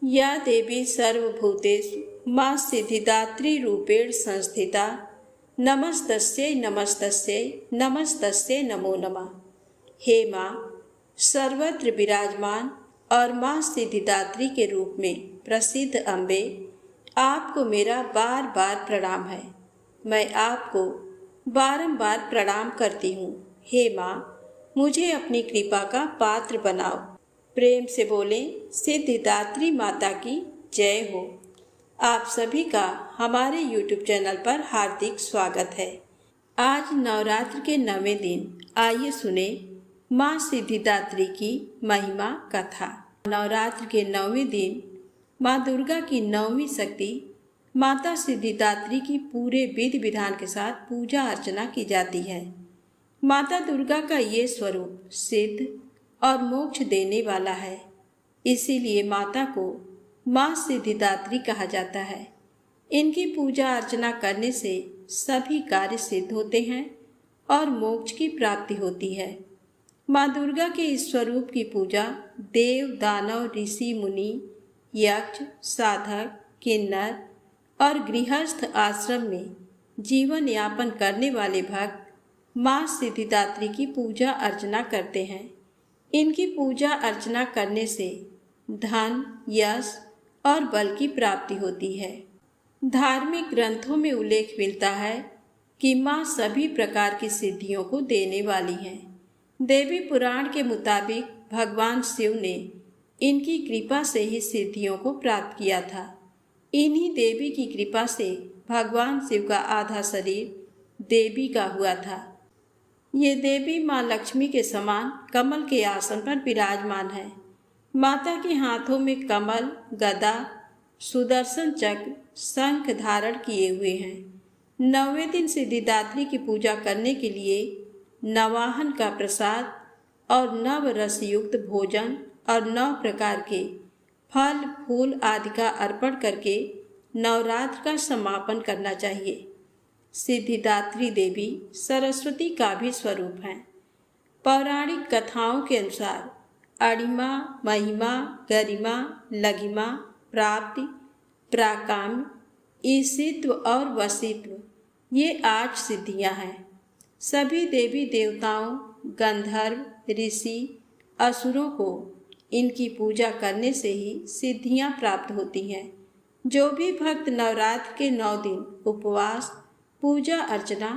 या देवी सर्वभूतेषु मां सिद्धिदात्री रूपेण संस्थिता नमस्तस्यै नमस्तस्यै नमस्तस्यै नमो नमः। हे माँ सर्वत्र विराजमान और माँ सिद्धिदात्री के रूप में प्रसिद्ध अम्बे, आपको मेरा बार बार प्रणाम है। मैं आपको बारंबार प्रणाम करती हूँ। हे माँ मुझे अपनी कृपा का पात्र बनाओ। प्रेम से बोलें सिद्धिदात्री माता की जय हो। आप सभी का हमारे YouTube चैनल पर हार्दिक स्वागत है। आज नवरात्र के 9वें दिन आइए सुने माँ सिद्धिदात्री की महिमा कथा। नवरात्र के 9वें दिन माँ दुर्गा की 9वीं शक्ति माता सिद्धिदात्री की पूरे विधि विधान के साथ पूजा अर्चना की जाती है। माता दुर्गा का ये स्वरूप सिद्ध और मोक्ष देने वाला है, इसीलिए माता को माँ सिद्धिदात्री कहा जाता है। इनकी पूजा अर्चना करने से सभी कार्य सिद्ध होते हैं और मोक्ष की प्राप्ति होती है। माँ दुर्गा के इस स्वरूप की पूजा देव, दानव, ऋषि, मुनि, यक्ष, साधक, किन्नर और गृहस्थ आश्रम में जीवन यापन करने वाले भक्त माँ सिद्धिदात्री की पूजा अर्चना करते हैं। इनकी पूजा अर्चना करने से धन, यश और बल की प्राप्ति होती है। धार्मिक ग्रंथों में उल्लेख मिलता है कि माँ सभी प्रकार की सिद्धियों को देने वाली हैं। देवी पुराण के मुताबिक भगवान शिव ने इनकी कृपा से ही सिद्धियों को प्राप्त किया था। इन्हीं देवी की कृपा से भगवान शिव का आधा शरीर देवी का हुआ था। ये देवी माँ लक्ष्मी के समान कमल के आसन पर विराजमान है। माता के हाथों में कमल, गदा, सुदर्शन चक्र, शंख धारण किए हुए हैं। 9वें दिन सिद्धिदात्री की पूजा करने के लिए नवाहन का प्रसाद और नव रस युक्त भोजन और 9 प्रकार के फल फूल आदि का अर्पण करके नवरात्र का समापन करना चाहिए। सिद्धिदात्री देवी सरस्वती का भी स्वरूप है। पौराणिक कथाओं के अनुसार अणिमा, महिमा, गरिमा, लघिमा, प्राप्ति, प्राकाम्य, ईशित्व और वशित्व ये 8 सिद्धियां हैं। सभी देवी देवताओं, गंधर्व, ऋषि, असुरों को इनकी पूजा करने से ही सिद्धियां प्राप्त होती हैं। जो भी भक्त नवरात्र के 9 दिन उपवास, पूजा अर्चना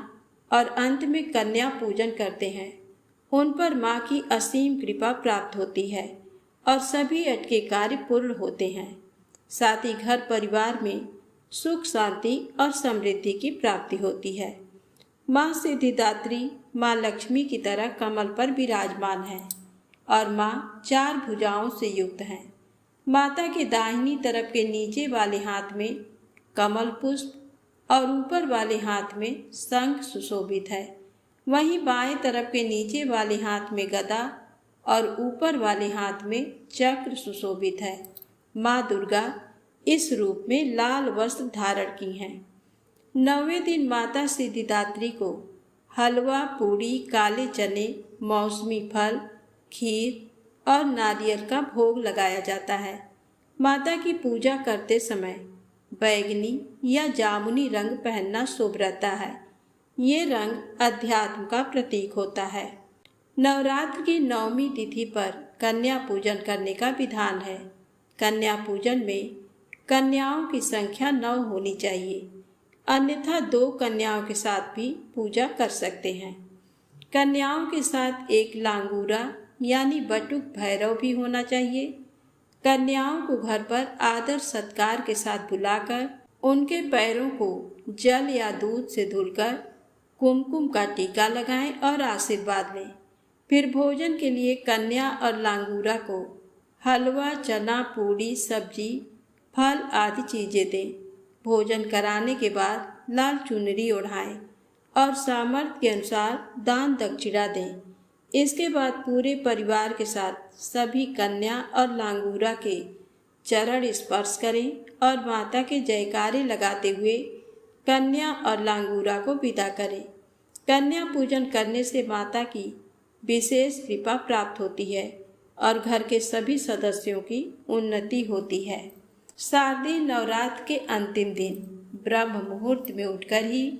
और अंत में कन्या पूजन करते हैं, उन पर माँ की असीम कृपा प्राप्त होती है और सभी अटके कार्य पूर्ण होते हैं। साथ ही घर परिवार में सुख, शांति और समृद्धि की प्राप्ति होती है। माँ सिद्धिदात्री माँ लक्ष्मी की तरह कमल पर विराजमान है और माँ 4 भुजाओं से युक्त है। माता के दाहिनी तरफ के नीचे वाले हाथ में कमल पुष्प और ऊपर वाले हाथ में शंख सुशोभित है। वहीं बाएं तरफ के नीचे वाले हाथ में गदा और ऊपर वाले हाथ में चक्र सुशोभित है। माँ दुर्गा इस रूप में लाल वस्त्र धारण की हैं। 9वें दिन माता सिद्धिदात्री को हलवा, पूड़ी, काले चने, मौसमी फल, खीर और नारियल का भोग लगाया जाता है। माता की पूजा करते समय बैगनी या जामुनी रंग पहनना शुभ रहता है। ये रंग अध्यात्म का प्रतीक होता है। नवरात्र की 9वीं तिथि पर कन्या पूजन करने का विधान है। कन्या पूजन में कन्याओं की संख्या 9 होनी चाहिए, अन्यथा 2 कन्याओं के साथ भी पूजा कर सकते हैं। कन्याओं के साथ एक लांगूरा यानी बटुक भैरव भी होना चाहिए। कन्याओं को घर पर आदर सत्कार के साथ बुलाकर उनके पैरों को जल या दूध से धुलकर कुमकुम का टीका लगाएं और आशीर्वाद लें। फिर भोजन के लिए कन्या और लांगूरा को हलवा, चना, पूड़ी, सब्जी, फल आदि चीजें दें। भोजन कराने के बाद लाल चुनरी ओढ़ाएं और सामर्थ्य के अनुसार दान दक्षिणा दें। इसके बाद पूरे परिवार के साथ सभी कन्या और लांगूरा के चरण स्पर्श करें और माता के जयकारे लगाते हुए कन्या और लांगूरा को विदा करें। कन्या पूजन करने से माता की विशेष कृपा प्राप्त होती है। और घर के सभी सदस्यों की उन्नति होती है। शारदीय नवरात्र के अंतिम दिन ब्रह्म मुहूर्त में उठकर ही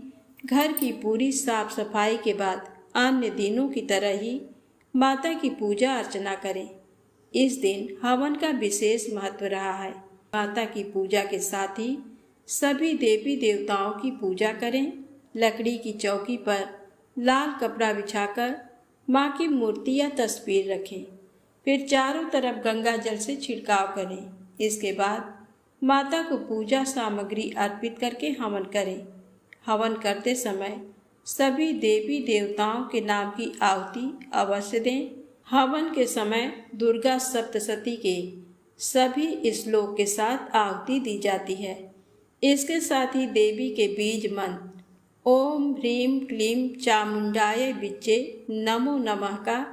घर की पूरी साफ सफाई के बाद अन्य दिनों की तरह ही माता की पूजा अर्चना करें। इस दिन हवन का विशेष महत्व रहा है। माता की पूजा के साथ ही सभी देवी देवताओं की पूजा करें। लकड़ी की चौकी पर लाल कपड़ा बिछाकर माँ की मूर्ति या तस्वीर रखें। फिर चारों तरफ गंगा जल से छिड़काव करें। इसके बाद माता को पूजा सामग्री अर्पित करके हवन करें। हवन करते समय सभी देवी देवताओं के नाम की आहुति अवश्य दें। हवन के समय दुर्गा सप्तशती के सभी श्लोक के साथ आहुति दी जाती है। इसके साथ ही देवी के बीज मंत्र ओम ह्रीं क्लीं चामुंडाय विच्चे नमो नमः का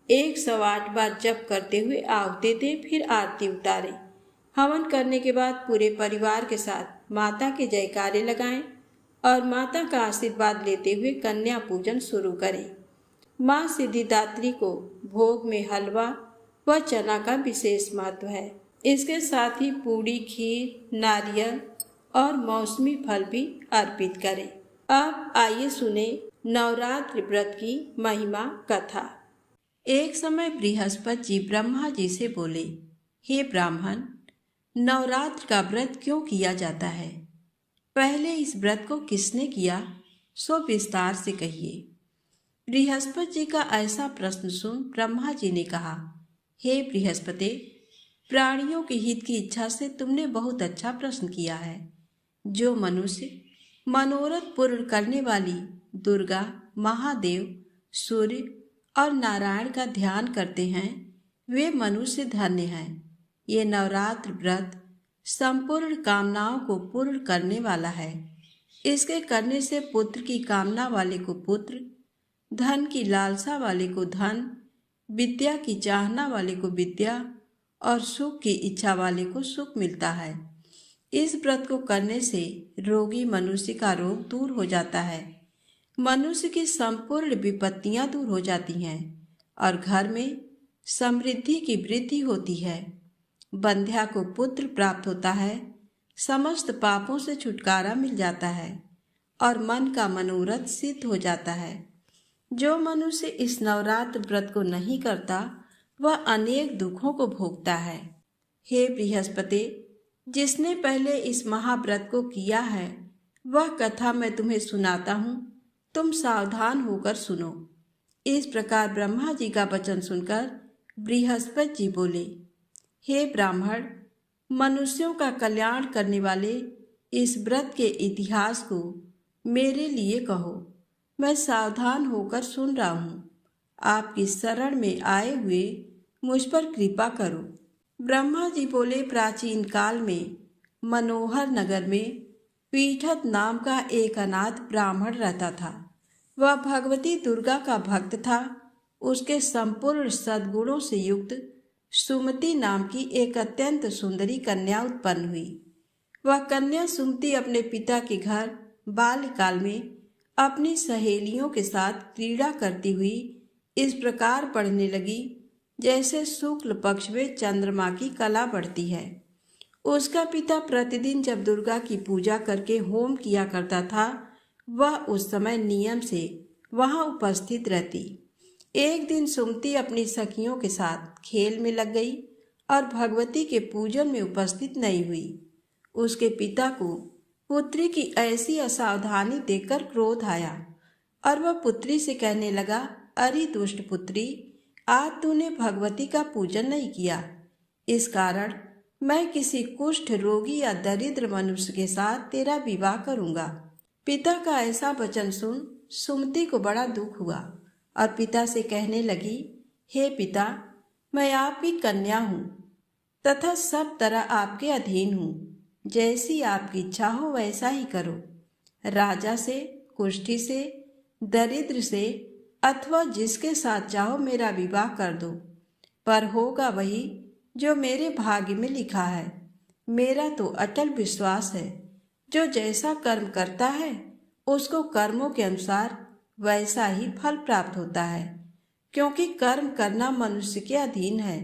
108 बार जप करते हुए आहुति दें। फिर आरती उतारें। हवन करने के बाद पूरे परिवार के साथ माता के जयकारे लगाएं और माता का आशीर्वाद लेते हुए कन्या पूजन शुरू करें। माँ सिद्धिदात्री को भोग में हलवा व चना का विशेष महत्व है। इसके साथ ही पूड़ी, खीर, नारियल और मौसमी फल भी अर्पित करें। अब आइए सुने नवरात्रि व्रत की महिमा कथा। एक समय बृहस्पति जी ब्रह्मा जी से बोले, हे ब्राह्मण, नवरात्र का व्रत क्यों किया जाता है? पहले इस व्रत को किसने किया, सो विस्तार से कहिए। बृहस्पति जी का ऐसा प्रश्न सुन ब्रह्मा जी ने कहा, हे बृहस्पति, प्राणियों के हित की इच्छा से तुमने बहुत अच्छा प्रश्न किया है। जो मनुष्य मनोरथ पूर्ण करने वाली दुर्गा, महादेव, सूर्य और नारायण का ध्यान करते हैं, वे मनुष्य धन्य हैं। ये नवरात्र व्रत संपूर्ण कामनाओं को पूर्ण करने वाला है। इसके करने से पुत्र की कामना वाले को पुत्र, धन की लालसा वाले को धन, विद्या की चाहना वाले को विद्या और सुख की इच्छा वाले को सुख मिलता है। इस व्रत को करने से रोगी मनुष्य का रोग दूर हो जाता है, मनुष्य की संपूर्ण विपत्तियां दूर हो जाती हैं और घर में समृद्धि की वृद्धि होती है। बंध्या को पुत्र प्राप्त होता है, समस्त पापों से छुटकारा मिल जाता है और मन का मनोरथ सिद्ध हो जाता है। जो मनुष्य इस नवरात्र व्रत को नहीं करता, वह अनेक दुखों को भोगता है। हे बृहस्पति, जिसने पहले इस महाव्रत को किया है, वह कथा मैं तुम्हें सुनाता हूँ, तुम सावधान होकर सुनो। इस प्रकार ब्रह्मा जी का वचन सुनकर बृहस्पति जी बोले, हे ब्राह्मण, मनुष्यों का कल्याण करने वाले इस व्रत के इतिहास को मेरे लिए कहो। मैं सावधान होकर सुन रहा हूँ। आपकी शरण में आए हुए मुझ पर कृपा करो। ब्रह्मा जी बोले, प्राचीन काल में मनोहर नगर में पीठत नाम का एक अनाथ ब्राह्मण रहता था। वह भगवती दुर्गा का भक्त था। उसके संपूर्ण सद्गुणों से युक्त सुमति नाम की एक अत्यंत सुंदरी कन्या उत्पन्न हुई। वह कन्या सुमति अपने पिता के घर बाल्यकाल में अपनी सहेलियों के साथ क्रीड़ा करती हुई इस प्रकार पढ़ने लगी जैसे शुक्ल पक्ष में चंद्रमा की कला बढ़ती है। उसका पिता प्रतिदिन जब दुर्गा की पूजा करके होम किया करता था, वह उस समय नियम से वहां उपस्थित रहती। एक दिन सुमति अपनी सखियों के साथ खेल में लग गई और भगवती के पूजन में उपस्थित नहीं हुई। उसके पिता को पुत्री की ऐसी असावधानी देखकर क्रोध आया और वह पुत्री से कहने लगा, अरे दुष्ट पुत्री, आज तूने भगवती का पूजन नहीं किया। इस कारण मैं किसी कुष्ठ रोगी या दरिद्र मनुष्य के साथ तेरा विवाह करूंगा। पिता का ऐसा वचन सुन सुमति को बड़ा दुख हुआ और पिता से कहने लगी, हे पिता, मैं आपकी कन्या हूँ तथा सब तरह आपके अधीन हूँ। जैसी आपकी इच्छा हो वैसा ही करो। राजा से, कुष्ठी से, दरिद्र से अथवा जिसके साथ चाहो मेरा विवाह कर दो, पर होगा वही जो मेरे भाग्य में लिखा है। मेरा तो अटल विश्वास है, जो जैसा कर्म करता है उसको कर्मों के अनुसार वैसा ही फल प्राप्त होता है। क्योंकि कर्म करना मनुष्य के अधीन है,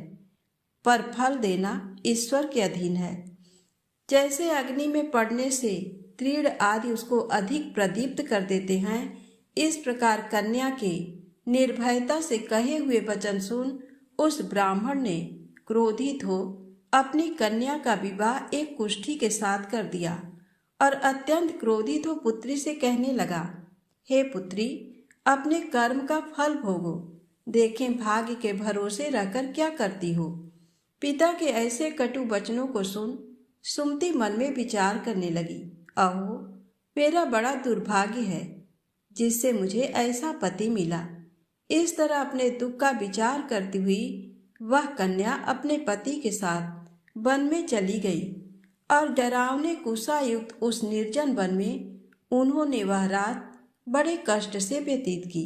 पर फल देना ईश्वर के अधीन है। जैसे अग्नि में पड़ने से तीर्ण आदि उसको अधिक प्रदीप्त कर देते हैं, इस प्रकार कन्या के निर्भयता से कहे हुए वचन सुन उस ब्राह्मण ने क्रोधित हो अपनी कन्या का विवाह एक कुष्ठी के साथ कर दिया और अत्यंत क्रोधित हो पुत्री से कहने लगा, हे पुत्री, अपने कर्म का फल भोगो, देखें भाग्य के भरोसे रहकर क्या करती हो। पिता के ऐसे कटु वचनों को सुन सुमति मन में विचार करने लगी, अहो, मेरा बड़ा दुर्भाग्य है जिससे मुझे ऐसा पति मिला। इस तरह अपने दुख का विचार करती हुई वह कन्या अपने पति के साथ वन में चली गई और डरावने कुशा युक्त उस निर्जन वन में उन्होंने वह रात बड़े कष्ट से व्यतीत की।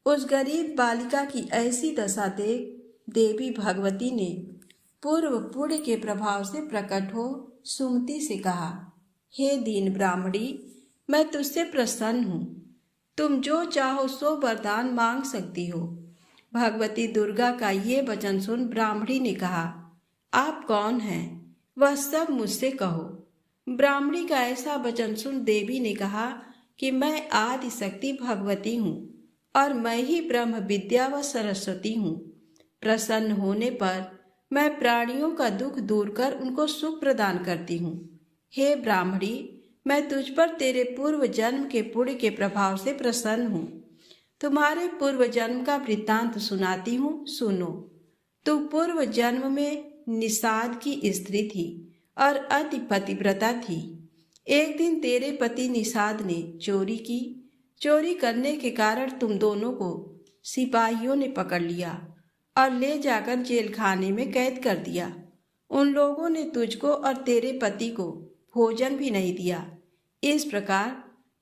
उस गरीब बालिका की ऐसी दशा देख देवी भगवती ने पूर्व पुण्य के प्रभाव से प्रकट हो सुमति से कहा, हे दीन ब्राह्मणी, मैं तुझसे प्रसन्न हूँ, तुम जो चाहो सो वरदान मांग सकती हो। भगवती दुर्गा का ये वचन सुन ब्राह्मणी ने कहा, आप कौन हैं, वह सब मुझसे कहो। ब्राह्मणी का ऐसा वचन सुन देवी ने कहा कि मैं आदि शक्ति भगवती हूँ और मैं ही ब्रह्म विद्या व सरस्वती हूँ। प्रसन्न होने पर मैं प्राणियों का दुख दूर कर उनको सुख प्रदान करती हूँ। हे ब्राह्मणी, मैं तुझ पर तेरे पूर्व जन्म के पुण्य के प्रभाव से प्रसन्न हूँ। तुम्हारे पूर्व जन्म का वृत्तांत सुनाती हूँ, सुनो। तू पूर्व जन्म में निषाद की स्त्री थी और अति पतिव्रता थी। एक दिन तेरे पति निषाद ने चोरी की। चोरी करने के कारण तुम दोनों को सिपाहियों ने पकड़ लिया और ले जाकर जेल खाने में कैद कर दिया। उन लोगों ने तुझको और तेरे पति को भोजन भी नहीं दिया। इस प्रकार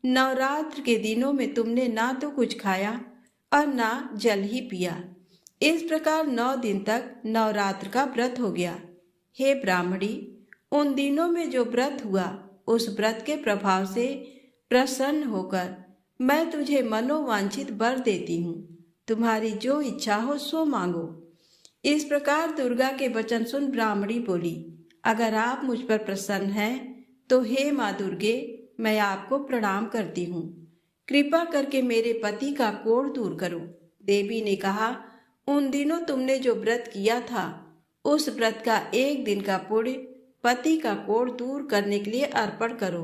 नवरात्र के दिनों में तुमने ना तो कुछ खाया और ना जल ही पिया। इस प्रकार 9 दिन तक नवरात्र का व्रत हो गया। हे ब्राह्मणी, उन दिनों में जो व्रत हुआ उस व्रत के प्रभाव से प्रसन्न होकर मैं तुझे मनोवांछित वर देती हूँ। तुम्हारी जो इच्छा हो सो मांगो। इस प्रकार दुर्गा के वचन सुन ब्राह्मणी बोली, अगर आप मुझ पर प्रसन्न हैं तो हे माँ दुर्गे, मैं आपको प्रणाम करती हूँ। कृपा करके मेरे पति का कोढ़ दूर करो। देवी ने कहा, उन दिनों तुमने जो व्रत किया था उस व्रत का 1 दिन का पुण्य पति का कोढ़ दूर करने के लिए अर्पण करो।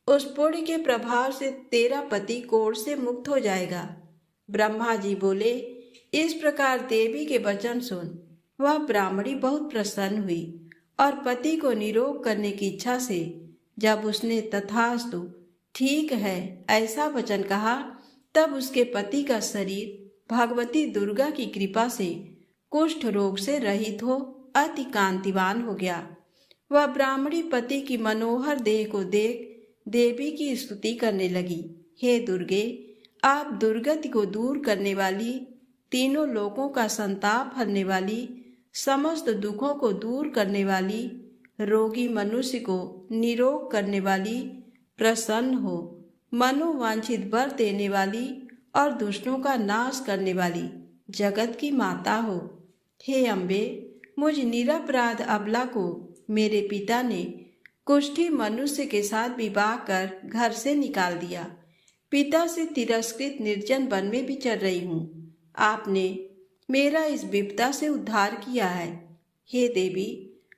उस पुण्य के प्रभाव से तेरा पति कोढ़ से मुक्त हो जाएगा। ब्रह्मा जी बोले, इस प्रकार देवी के वचन सुन वह ब्राह्मणी बहुत प्रसन्न हुई और पति को निरोग करने की इच्छा से जब उसने तथास्तु ठीक है ऐसा वचन कहा, तब उसके पति का शरीर भगवती दुर्गा की कृपा से कुष्ठ रोग से रहित हो अति कांतिवान हो गया। वह ब्राह्मणी पति की मनोहर देह को देख देवी की स्तुति करने लगी, हे दुर्गे, आप दुर्गति को दूर करने वाली, तीनों लोकों का संताप हरने वाली, समस्त दुखों को दूर करने वाली, रोगी मनुष्य को निरोग करने वाली, प्रसन्न हो मनोवांछित वर देने वाली और दुष्टों का नाश करने वाली जगत की माता हो। हे अम्बे, मुझ निरपराध अबला को मेरे पिता ने कुष्ठी मनुष्य के साथ विवाह कर घर से निकाल दिया। पिता से तिरस्कृत निर्जन वन में विचर रही हूँ। आपने मेरा इस विपदा से उद्धार किया है। हे देवी,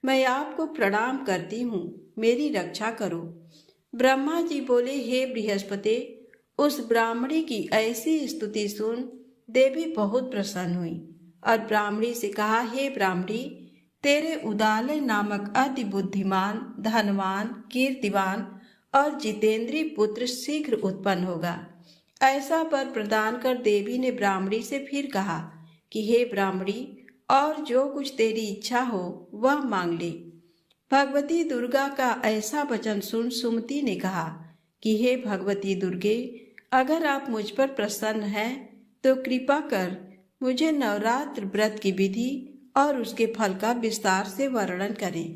मैं आपको प्रणाम करती हूँ, मेरी रक्षा करो। ब्रह्मा जी बोले, हे बृहस्पति, उस ब्राह्मणी की ऐसी स्तुति सुन देवी बहुत प्रसन्न हुई और ब्राह्मणी से कहा, हे ब्राह्मणी, तेरे उदालय नामक अति बुद्धिमान, धनवान, कीर्तिवान और जितेंद्रीय पुत्र शीघ्र उत्पन्न होगा। ऐसा वर प्रदान कर देवी ने ब्राह्मणी से फिर कहा कि हे ब्राह्मणी, और जो कुछ तेरी इच्छा हो वह मांग ले। भगवती दुर्गा का ऐसा वचन सुन सुमति ने कहा कि हे भगवती दुर्गे, अगर आप मुझ पर प्रसन्न हैं तो कृपा कर मुझे नवरात्र व्रत की विधि और उसके फल का विस्तार से वर्णन करें।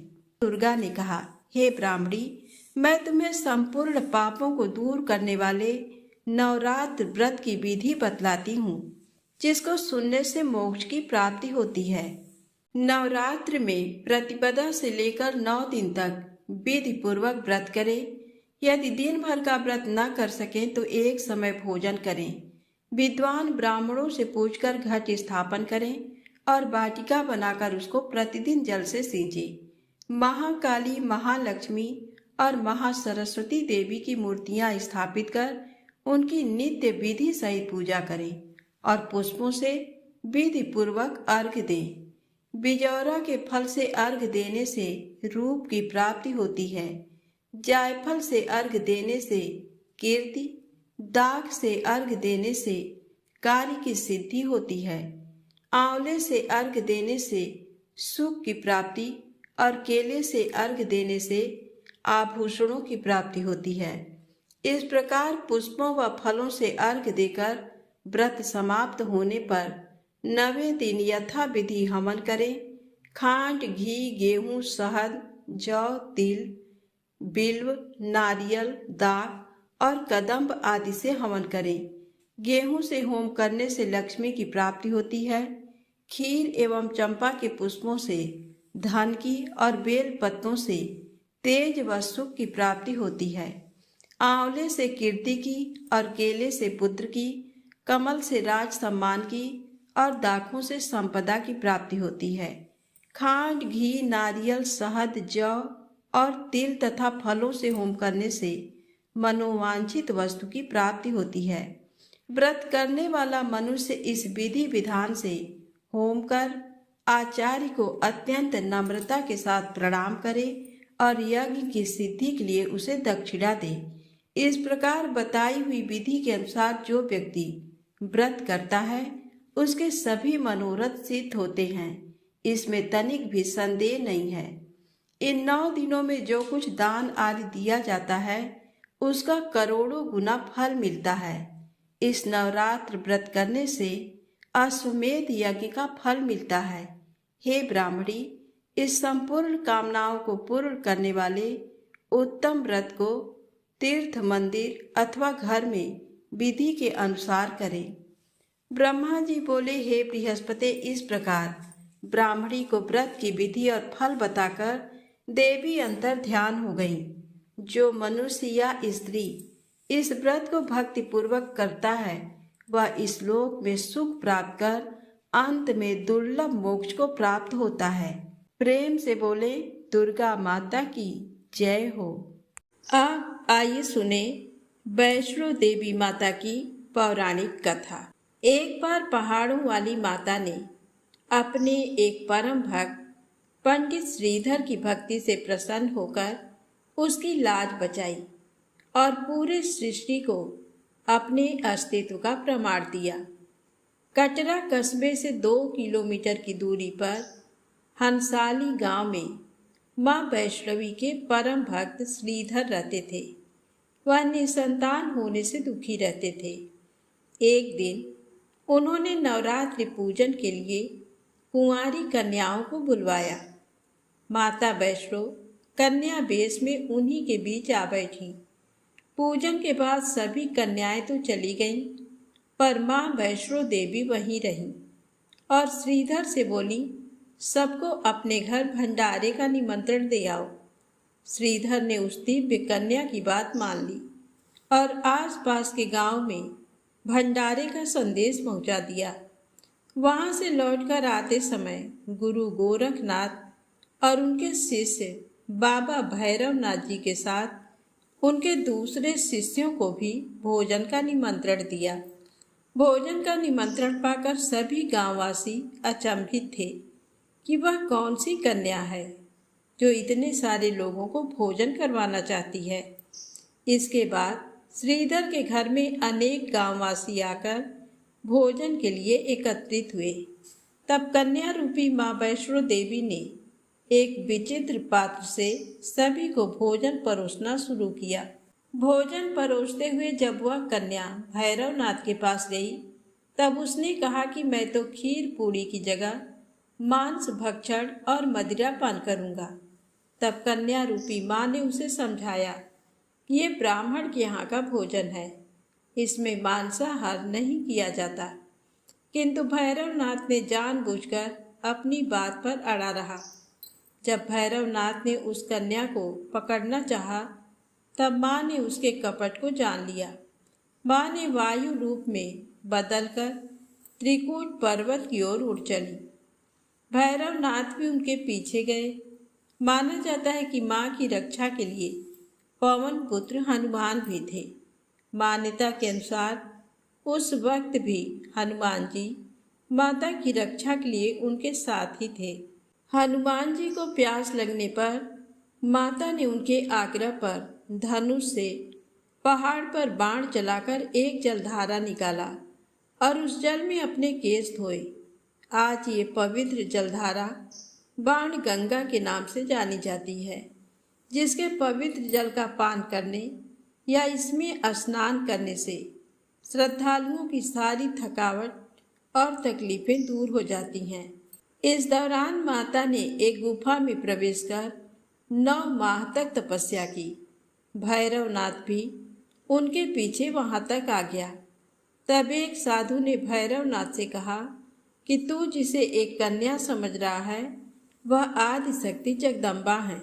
दुर्गा ने कहा, हे ब्राह्मणी, मैं तुम्हें संपूर्ण पापों को दूर करने वाले नवरात्र व्रत की विधि बतलाती हूँ। जिसको सुनने से मोक्ष की प्राप्ति होती है। नवरात्र में प्रतिपदा से लेकर 9 दिन तक विधि पूर्वक व्रत करें। यदि दिन भर का व्रत न कर सकें तो एक समय भोजन करें। विद्वान ब्राह्मणों से पूछकर घट स्थापन करें और वाटिका बनाकर उसको प्रतिदिन जल से सींचें। महाकाली, महालक्ष्मी और महासरस्वती देवी की मूर्तियां स्थापित कर उनकी नित्य विधि सहित पूजा करें और पुष्पों से विधि पूर्वक अर्घ्य दें। बिजौरा के फल से अर्घ्य देने से रूप की प्राप्ति होती है। जायफल से अर्घ्य देने से कीर्ति, दाख से अर्घ्य देने से कार्य की सिद्धि होती है। आंवले से अर्घ्य देने से सुख की प्राप्ति और केले से अर्घ्य देने से आभूषणों की प्राप्ति होती है। इस प्रकार पुष्पों व फलों से अर्घ्य देकर व्रत समाप्त होने पर 9वें दिन यथा विधि हवन करें। खांड, घी, गेहूं, शहद, जौ, तिल, बिल्व, नारियल, दाख और कदम्ब आदि से हवन करें। गेहूं से होम करने से लक्ष्मी की प्राप्ति होती है। खीर एवं चंपा के पुष्पों से धन की और बेल पत्तों से तेज व सुख की प्राप्ति होती है। आंवले से कीर्ति की और केले से पुत्र की, कमल से राज सम्मान की और दाखों से संपदा की प्राप्ति होती है। खांड, घी, नारियल, शहद, जौ और तिल तथा फलों से होम करने से मनोवांछित वस्तु की प्राप्ति होती है। व्रत करने वाला मनुष्य इस विधि विधान से होम कर आचार्य को अत्यंत नम्रता के साथ प्रणाम करे और यज्ञ की सिद्धि के लिए उसे दक्षिणा दे। इस प्रकार बताई हुई विधि के अनुसार जो व्यक्ति व्रत करता है उसके सभी मनोरथ सिद्ध होते हैं। इसमें तनिक भी संदेह नहीं है। इन 9 दिनों में जो कुछ दान आदि दिया जाता है उसका करोड़ों गुना फल मिलता है। इस नवरात्र व्रत करने से अश्वमेध यज्ञ का फल मिलता है। हे ब्राह्मणी, इस संपूर्ण कामनाओं को पूर्ण करने वाले उत्तम व्रत को तीर्थ, मंदिर अथवा घर में विधि के अनुसार करें। ब्रह्मा जी बोले, हे बृहस्पति, इस प्रकार ब्राह्मणी को व्रत की विधि और फल बताकर देवी अंतर ध्यान हो गई। जो मनुष्य या स्त्री इस व्रत को भक्ति पूर्वक करता है वह इस लोक में सुख प्राप्त कर अंत में दुर्लभ मोक्ष को प्राप्त होता है। प्रेम से बोले, दुर्गा माता की जय हो। अब आइए सुने वैष्णो देवी माता की पौराणिक कथा। एक बार पहाड़ों वाली माता ने अपने एक परम भक्त पंडित श्रीधर की भक्ति से प्रसन्न होकर उसकी लाज बचाई और पूरे सृष्टि को अपने अस्तित्व का प्रमाण दिया। कटरा कस्बे से 2 किलोमीटर की दूरी पर हंसाली गांव में मां वैष्णवी के परम भक्त श्रीधर रहते थे। वह निसंतान होने से दुखी रहते थे। एक दिन उन्होंने नवरात्रि पूजन के लिए कुंवारी कन्याओं को बुलवाया। माता वैष्णो कन्या वेश में उन्हीं के बीच आ बैठी। पूजन के बाद सभी कन्याएं तो चली गईं, पर मां वैष्णो देवी वहीं रहीं और श्रीधर से बोली, सबको अपने घर भंडारे का निमंत्रण दे आओ। श्रीधर ने उस दिव्य कन्या की बात मान ली और आसपास के गांव में भंडारे का संदेश पहुंचा दिया। वहां से लौटकर आते समय गुरु गोरखनाथ और उनके शिष्य बाबा भैरवनाथ जी के साथ उनके दूसरे शिष्यों को भी भोजन का निमंत्रण दिया। भोजन का निमंत्रण पाकर सभी गांववासी अचंभित थे कि वह कौन सी कन्या है जो इतने सारे लोगों को भोजन करवाना चाहती है। इसके बाद श्रीधर के घर में अनेक गांववासी आकर भोजन के लिए एकत्रित हुए। तब कन्या रूपी मां वैष्णो देवी ने एक विचित्र पात्र से सभी को भोजन परोसना शुरू किया। भोजन परोसते हुए जब वह कन्या भैरवनाथ के पास गई तब उसने कहा कि मैं तो खीर पूड़ी की जगह मांस भक्षण और मदिरा पान करूंगा। तब कन्या रूपी मां ने उसे समझाया, ये ब्राह्मण के यहाँ का भोजन है, इसमें मांसाहार नहीं किया जाता। किंतु भैरवनाथ ने जानबूझकर अपनी बात पर अड़ा रहा। जब भैरवनाथ ने उस कन्या को पकड़ना चाहा, तब माँ ने उसके कपट को जान लिया। माँ ने वायु रूप में बदलकर त्रिकूट पर्वत की ओर उड़ चली। भैरवनाथ भी उनके पीछे गए। माना जाता है कि माँ की रक्षा के लिए पवन पुत्र हनुमान भी थे। मान्यता के अनुसार उस वक्त भी हनुमान जी माता की रक्षा के लिए उनके साथ ही थे। हनुमान जी को प्यास लगने पर माता ने उनके आग्रह पर धनुष से पहाड़ पर बाण चलाकर एक जलधारा निकाला और उस जल में अपने केश धोए। आज ये पवित्र जलधारा बाण गंगा के नाम से जानी जाती है, जिसके पवित्र जल का पान करने या इसमें स्नान करने से श्रद्धालुओं की सारी थकावट और तकलीफें दूर हो जाती हैं। इस दौरान माता ने एक गुफा में प्रवेश कर 9 माह तक तपस्या की। भैरवनाथ भी उनके पीछे वहां तक आ गया। तब एक साधु ने भैरवनाथ से कहा कि तू जिसे एक कन्या समझ रहा है, वह आदि शक्ति जगदम्बा है,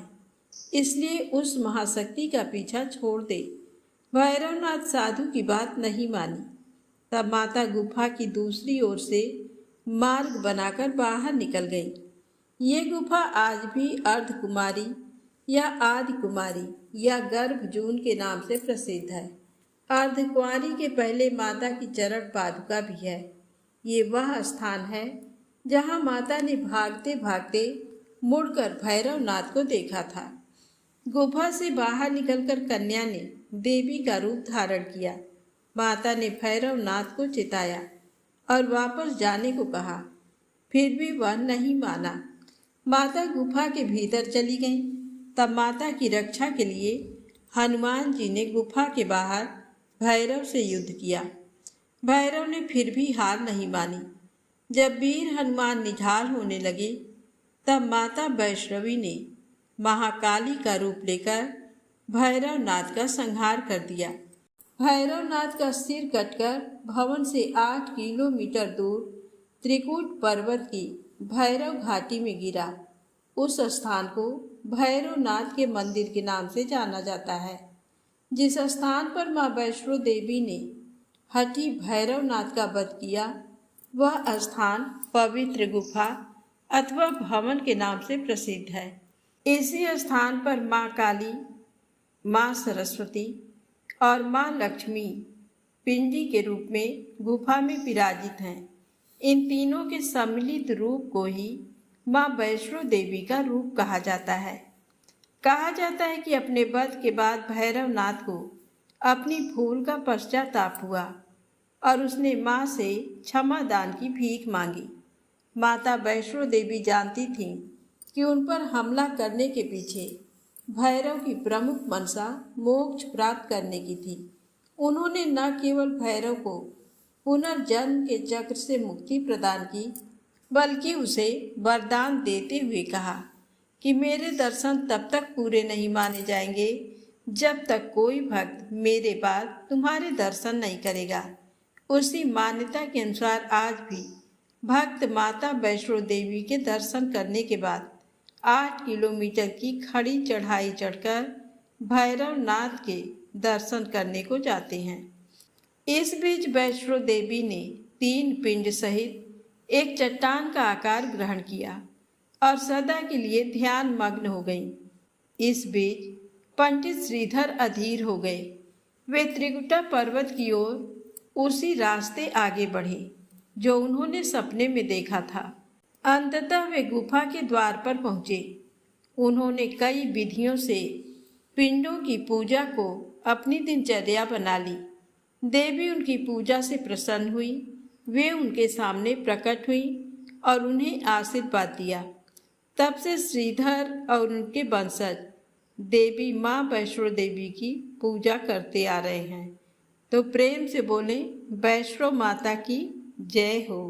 इसलिए उस महाशक्ति का पीछा छोड़ दे। भैरवनाथ साधु की बात नहीं मानी। तब माता गुफा की दूसरी ओर से मार्ग बनाकर बाहर निकल गई। ये गुफा आज भी अर्धकुमारी या आदि कुमारी या गर्भजून के नाम से प्रसिद्ध है। अर्धकुमारी के पहले माता की चरण पादुका भी है। ये वह स्थान है जहाँ माता ने भागते भागते मुड़कर भैरवनाथ को देखा था। गुफा से बाहर निकलकर कन्या ने देवी का रूप धारण किया। माता ने भैरवनाथ को चिताया और वापस जाने को कहा, फिर भी वह नहीं माना। माता गुफा के भीतर चली गई। तब माता की रक्षा के लिए हनुमान जी ने गुफा के बाहर भैरव से युद्ध किया। भैरव ने फिर भी हार नहीं मानी। जब वीर हनुमान निढाल होने लगे, तब माता वैष्णवी ने महाकाली का रूप लेकर भैरवनाथ का संहार कर दिया। भैरवनाथ का सिर कटकर भवन से 8 किलोमीटर दूर त्रिकूट पर्वत की भैरव घाटी में गिरा। उस स्थान को भैरवनाथ के मंदिर के नाम से जाना जाता है। जिस स्थान पर माँ वैष्णो देवी ने हठी भैरवनाथ का वध किया, वह स्थान पवित्र गुफा अथवा भवन के नाम से प्रसिद्ध है। इसी स्थान पर माँ काली, माँ सरस्वती और माँ लक्ष्मी पिंडी के रूप में गुफा में विराजित हैं। इन तीनों के सम्मिलित रूप को ही माँ वैष्णो देवी का रूप कहा जाता है। कहा जाता है कि अपने वध के बाद भैरवनाथ को अपनी भूल का पश्चाताप हुआ और उसने माँ से क्षमा दान की भीख मांगी। माता वैष्णो देवी जानती थीं कि उन पर हमला करने के पीछे भैरव की प्रमुख मनसा मोक्ष प्राप्त करने की थी। उन्होंने न केवल भैरव को पुनर्जन्म के चक्र से मुक्ति प्रदान की, बल्कि उसे वरदान देते हुए कहा कि मेरे दर्शन तब तक पूरे नहीं माने जाएंगे जब तक कोई भक्त मेरे बाद तुम्हारे दर्शन नहीं करेगा। उसी मान्यता के अनुसार आज भी भक्त माता वैष्णो देवी के दर्शन करने के बाद 8 किलोमीटर की खड़ी चढ़ाई चढ़कर भैरवनाथ के दर्शन करने को जाते हैं। इस बीच वैष्णो देवी ने 3 पिंड सहित एक चट्टान का आकार ग्रहण किया और सदा के लिए ध्यान मग्न हो गईं। इस बीच पंडित श्रीधर अधीर हो गए। वे त्रिकुटा पर्वत की ओर उसी रास्ते आगे बढ़े जो उन्होंने सपने में देखा था। अंततः वे गुफा के द्वार पर पहुँचे। उन्होंने कई विधियों से पिंडों की पूजा को अपनी दिनचर्या बना ली। देवी उनकी पूजा से प्रसन्न हुई। वे उनके सामने प्रकट हुई और उन्हें आशीर्वाद दिया। तब से श्रीधर और उनके वंशज देवी माँ वैष्णो देवी की पूजा करते आ रहे हैं। तो प्रेम से बोलें, वैष्णो माता की जय हो।